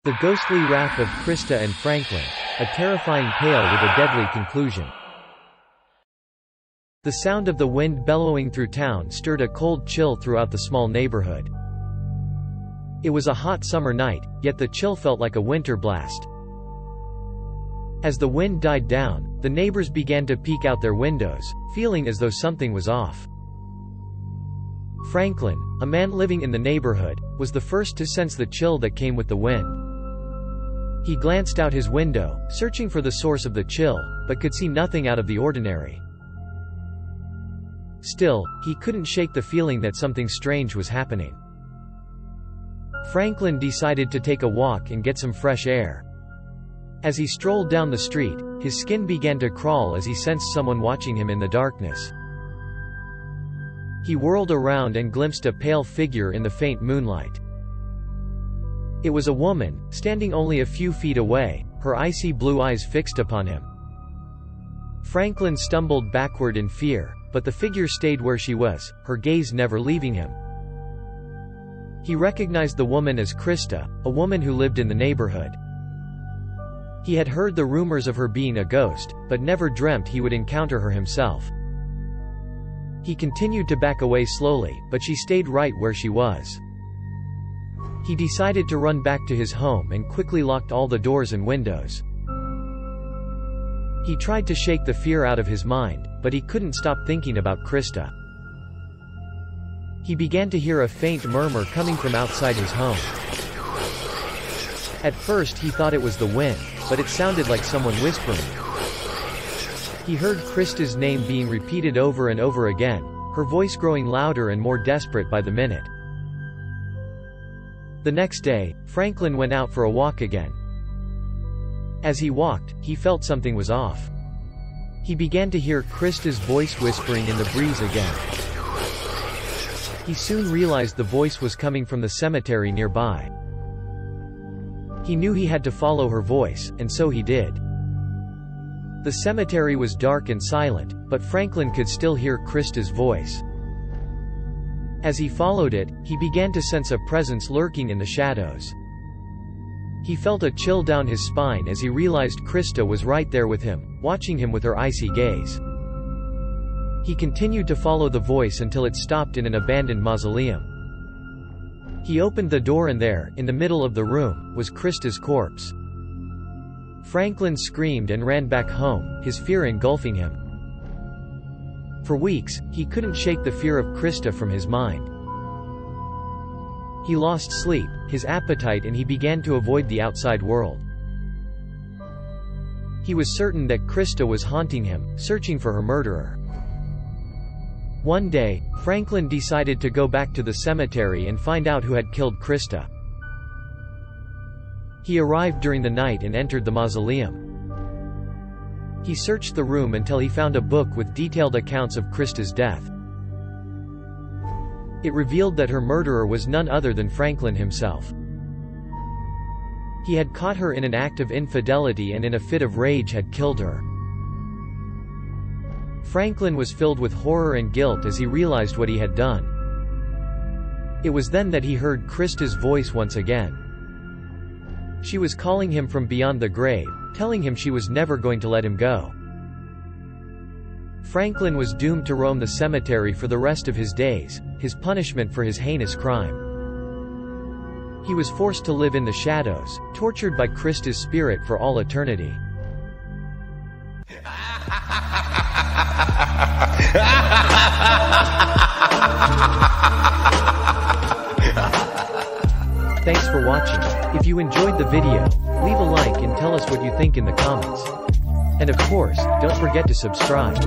The ghostly rap of Krista and Franklin, a terrifying tale with a deadly conclusion. The sound of the wind bellowing through town stirred a cold chill throughout the small neighborhood. It was a hot summer night, yet the chill felt like a winter blast. As the wind died down, the neighbors began to peek out their windows, feeling as though something was off. Franklin, a man living in the neighborhood, was the first to sense the chill that came with the wind. He glanced out his window, searching for the source of the chill, but could see nothing out of the ordinary. Still, he couldn't shake the feeling that something strange was happening. Franklin decided to take a walk and get some fresh air. As he strolled down the street, his skin began to crawl as he sensed someone watching him in the darkness. He whirled around and glimpsed a pale figure in the faint moonlight. It was a woman, standing only a few feet away, her icy blue eyes fixed upon him. Franklin stumbled backward in fear, but the figure stayed where she was, her gaze never leaving him. He recognized the woman as Krista, a woman who lived in the neighborhood. He had heard the rumors of her being a ghost, but never dreamt he would encounter her himself. He continued to back away slowly, but she stayed right where she was. He decided to run back to his home and quickly locked all the doors and windows. He tried to shake the fear out of his mind, but he couldn't stop thinking about Krista. He began to hear a faint murmur coming from outside his home. At first he thought it was the wind, but it sounded like someone whispering. He heard Krista's name being repeated over and over again, her voice growing louder and more desperate by the minute. The next day, Franklin went out for a walk again. As he walked, he felt something was off. He began to hear Krista's voice whispering in the breeze again. He soon realized the voice was coming from the cemetery nearby. He knew he had to follow her voice, and so he did. The cemetery was dark and silent, but Franklin could still hear Krista's voice. As he followed it, he began to sense a presence lurking in the shadows. He felt a chill down his spine as he realized Krista was right there with him, watching him with her icy gaze. He continued to follow the voice until it stopped in an abandoned mausoleum. He opened the door and there, in the middle of the room, was Krista's corpse. Franklin screamed and ran back home, his fear engulfing him. For weeks, he couldn't shake the fear of Krista from his mind. He lost sleep, his appetite, and he began to avoid the outside world. He was certain that Krista was haunting him, searching for her murderer. One day, Franklin decided to go back to the cemetery and find out who had killed Krista. He arrived during the night and entered the mausoleum. He searched the room until he found a book with detailed accounts of Krista's death. It revealed that her murderer was none other than Franklin himself. He had caught her in an act of infidelity and in a fit of rage had killed her. Franklin was filled with horror and guilt as he realized what he had done. It was then that he heard Krista's voice once again. She was calling him from beyond the grave, telling him she was never going to let him go. Franklin was doomed to roam the cemetery for the rest of his days, his punishment for his heinous crime. He was forced to live in the shadows, tortured by Krista's spirit for all eternity. Thanks for watching. If you enjoyed the video, leave a like and tell us what you think in the comments. And of course, don't forget to subscribe.